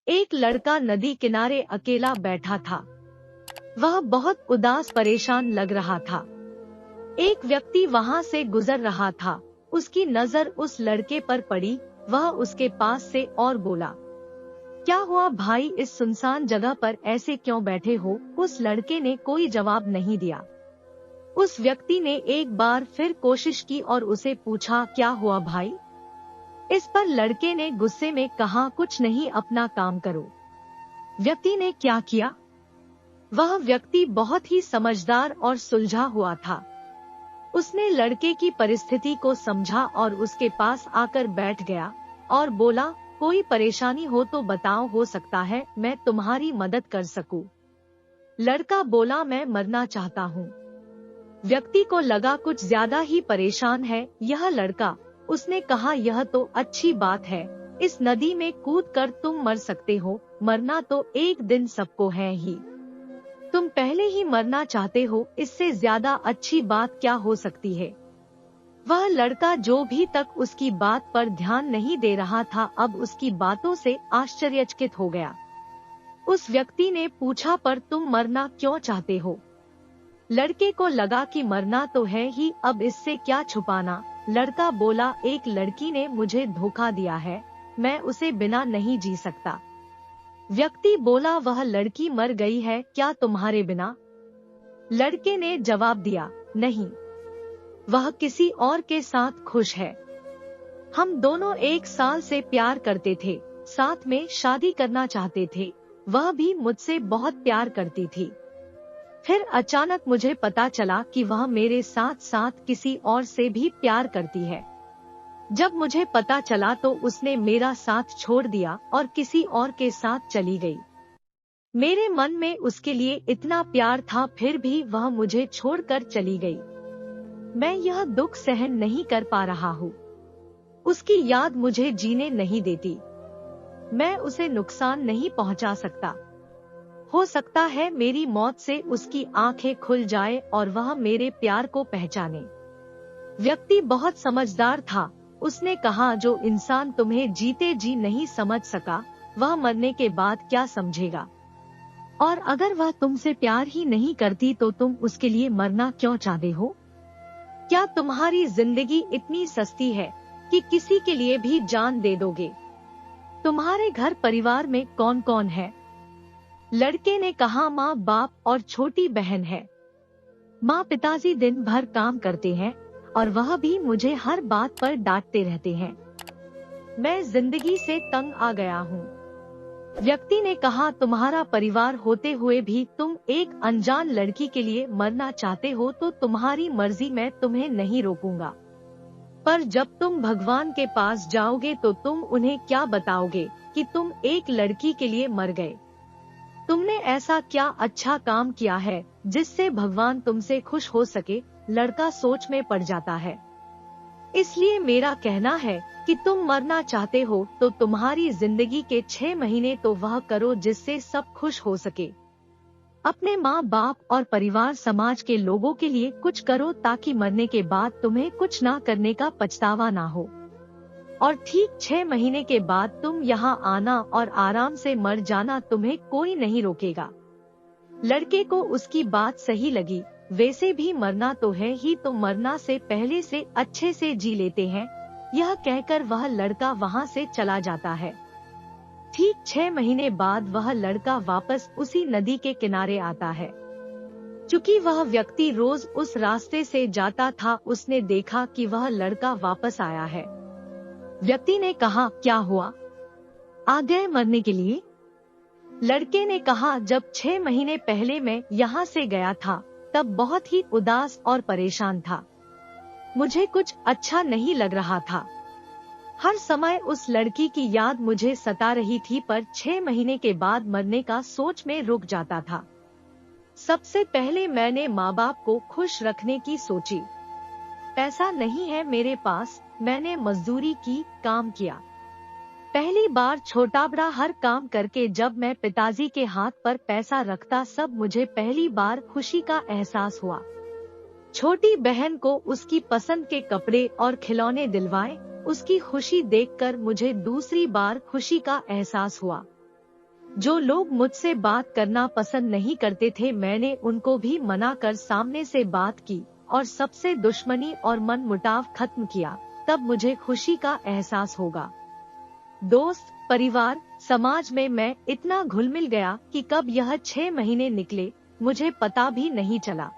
एक लड़का नदी किनारे अकेला बैठा था। वह बहुत उदास परेशान लग रहा था। एक व्यक्ति वहां से गुजर रहा था। उसकी नजर उस लड़के पर पड़ी। वह उसके पास से और बोला, क्या हुआ भाई, इस सुनसान जगह पर ऐसे क्यों बैठे हो? उस लड़के ने कोई जवाब नहीं दिया। उस व्यक्ति ने एक बार फिर कोशिश की और उसे पूछा, क्या हुआ भाई? इस पर लड़के ने गुस्से में कहा, कुछ नहीं, अपना काम करो। व्यक्ति ने क्या किया? वह व्यक्ति बहुत ही समझदार और सुलझा हुआ था। उसने लड़के की परिस्थिति को समझा और उसके पास आकर बैठ गया और बोला, कोई परेशानी हो तो बताओ, हो सकता है मैं तुम्हारी मदद कर सकूं। लड़का बोला, मैं मरना चाहता हूं। व्यक्ति को लगा कुछ ज्यादा ही परेशान है यह लड़का। उसने कहा, यह तो अच्छी बात है, इस नदी में कूदकर तुम मर सकते हो। मरना तो एक दिन सबको है ही। तुम पहले ही मरना चाहते हो, इससे ज्यादा अच्छी बात क्या हो सकती है? वह लड़का जो भी तक उसकी बात पर ध्यान नहीं दे रहा था, अब उसकी बातों से आश्चर्यचकित हो गया। उस व्यक्ति ने पूछा, पर तुम मरना क्यों चाहते हो? लड़के को लगा कि मरना तो है ही, अब इससे क्या छुपाना। लड़का बोला, एक लड़की ने मुझे धोखा दिया है, मैं उसे बिना नहीं जी सकता। व्यक्ति बोला, वह लड़की मर गई है क्या तुम्हारे बिना? लड़के ने जवाब दिया, नहीं, वह किसी और के साथ खुश है। हम दोनों 1 साल से प्यार करते थे, साथ में शादी करना चाहते थे। वह भी मुझसे बहुत प्यार करती थी। फिर अचानक मुझे पता चला कि वह मेरे साथ साथ किसी और से भी प्यार करती है। जब मुझे पता चला तो उसने मेरा साथ छोड़ दिया और किसी और के साथ चली गई। मेरे मन में उसके लिए इतना प्यार था, फिर भी वह मुझे छोड़कर चली गई। मैं यह दुख सहन नहीं कर पा रहा हूँ। उसकी याद मुझे जीने नहीं देती। मैं उसे नुकसान नहीं पहुँचा सकता। हो सकता है मेरी मौत से उसकी आंखें खुल जाए और वह मेरे प्यार को पहचाने। व्यक्ति बहुत समझदार था। उसने कहा, जो इंसान तुम्हें जीते जी नहीं समझ सका, वह मरने के बाद क्या समझेगा? और अगर वह तुमसे प्यार ही नहीं करती तो तुम उसके लिए मरना क्यों चाहते हो? क्या तुम्हारी जिंदगी इतनी सस्ती है कि किसी के लिए भी जान दे दोगे? तुम्हारे घर परिवार में कौन कौन है? लड़के ने कहा, माँ, बाप और छोटी बहन है। माँ पिताजी दिन भर काम करते हैं और वह भी मुझे हर बात पर डांटते रहते हैं। मैं जिंदगी से तंग आ गया हूँ। व्यक्ति ने कहा, तुम्हारा परिवार होते हुए भी तुम एक अनजान लड़की के लिए मरना चाहते हो तो तुम्हारी मर्जी, मैं तुम्हें नहीं रोकूंगा। पर जब तुम भगवान के पास जाओगे तो तुम उन्हें क्या बताओगे कि तुम एक लड़की के लिए मर गए? तुमने ऐसा क्या अच्छा काम किया है जिससे भगवान तुमसे खुश हो सके? लड़का सोच में पड़ जाता है। इसलिए मेरा कहना है कि तुम मरना चाहते हो तो तुम्हारी जिंदगी के 6 महीने तो वह करो जिससे सब खुश हो सके। अपने माँ बाप और परिवार समाज के लोगों के लिए कुछ करो ताकि मरने के बाद तुम्हें कुछ ना करने का पछतावा ना हो। और ठीक 6 महीने के बाद तुम यहाँ आना और आराम से मर जाना, तुम्हें कोई नहीं रोकेगा। लड़के को उसकी बात सही लगी। वैसे भी मरना तो है ही, तो मरना से पहले से अच्छे से जी लेते हैं। यह कहकर वह लड़का वहाँ से चला जाता है। ठीक 6 महीने बाद वह लड़का वापस उसी नदी के किनारे आता है। चूंकि वह व्यक्ति रोज उस रास्ते से जाता था, उसने देखा कि वह लड़का वापस आया है। व्यक्ति ने कहा, क्या हुआ, आ गए मरने के लिए? लड़के ने कहा, जब 6 महीने पहले मैं यहाँ से गया था तब बहुत ही उदास और परेशान था। मुझे कुछ अच्छा नहीं लग रहा था। हर समय उस लड़की की याद मुझे सता रही थी, पर 6 महीने के बाद मरने का सोच में रुक जाता था। सबसे पहले मैंने माँ बाप को खुश रखने की सोची। पैसा नहीं है मेरे पास, मैंने मजदूरी की, काम किया। पहली बार छोटा बड़ा हर काम करके जब मैं पिताजी के हाथ पर पैसा रखता, सब मुझे पहली बार खुशी का एहसास हुआ। छोटी बहन को उसकी पसंद के कपड़े और खिलौने दिलवाए, उसकी खुशी देखकर मुझे दूसरी बार खुशी का एहसास हुआ। जो लोग मुझसे बात करना पसंद नहीं करते थे, मैंने उनको भी मना कर सामने से बात की और सबसे दुश्मनी और मनमुटाव खत्म किया। तब मुझे खुशी का एहसास होगा। दोस्त, परिवार, समाज में मैं इतना घुल मिल गया कि कब यह 6 महीने निकले मुझे पता भी नहीं चला।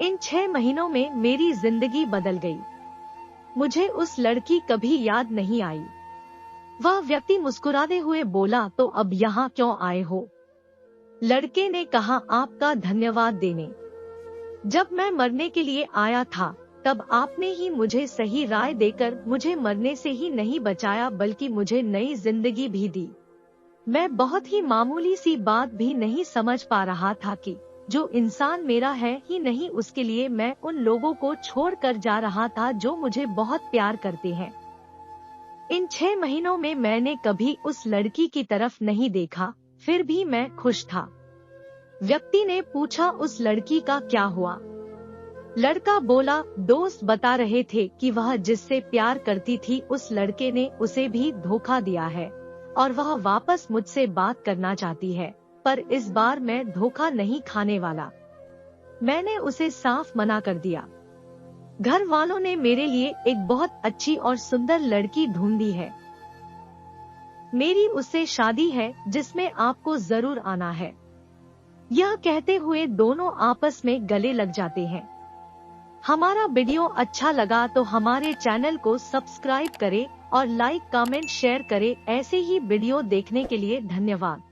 इन 6 महीनों में मेरी जिंदगी बदल गई। मुझे उस लड़की कभी याद नहीं आई। वह व्यक्ति मुस्कुराते हुए बोला, तो अब यहाँ क्यों आए हो? लड़के ने कहा, आपका धन्यवाद देने। जब मैं मरने के लिए आया था तब आपने ही मुझे सही राय देकर मुझे मरने से ही नहीं बचाया बल्कि मुझे नई जिंदगी भी दी। मैं बहुत ही मामूली सी बात भी नहीं समझ पा रहा था कि जो इंसान मेरा है ही नहीं उसके लिए मैं उन लोगों को छोड़ कर जा रहा था जो मुझे बहुत प्यार करते हैं। इन 6 महीनों में मैंने कभी उस लड़की की तरफ नहीं देखा, फिर भी मैं खुश था। व्यक्ति ने पूछा, उस लड़की का क्या हुआ? लड़का बोला, दोस्त बता रहे थे कि वह जिससे प्यार करती थी उस लड़के ने उसे भी धोखा दिया है और वह वापस मुझसे बात करना चाहती है, पर इस बार मैं धोखा नहीं खाने वाला। मैंने उसे साफ मना कर दिया। घर वालों ने मेरे लिए एक बहुत अच्छी और सुंदर लड़की ढूंढी है। मेरी उससे शादी है जिसमें आपको जरूर आना है। यह कहते हुए दोनों आपस में गले लग जाते हैं। हमारा वीडियो अच्छा लगा तो हमारे चैनल को सब्सक्राइब करें और लाइक, कमेंट, शेयर करें। ऐसे ही वीडियो देखने के लिए धन्यवाद।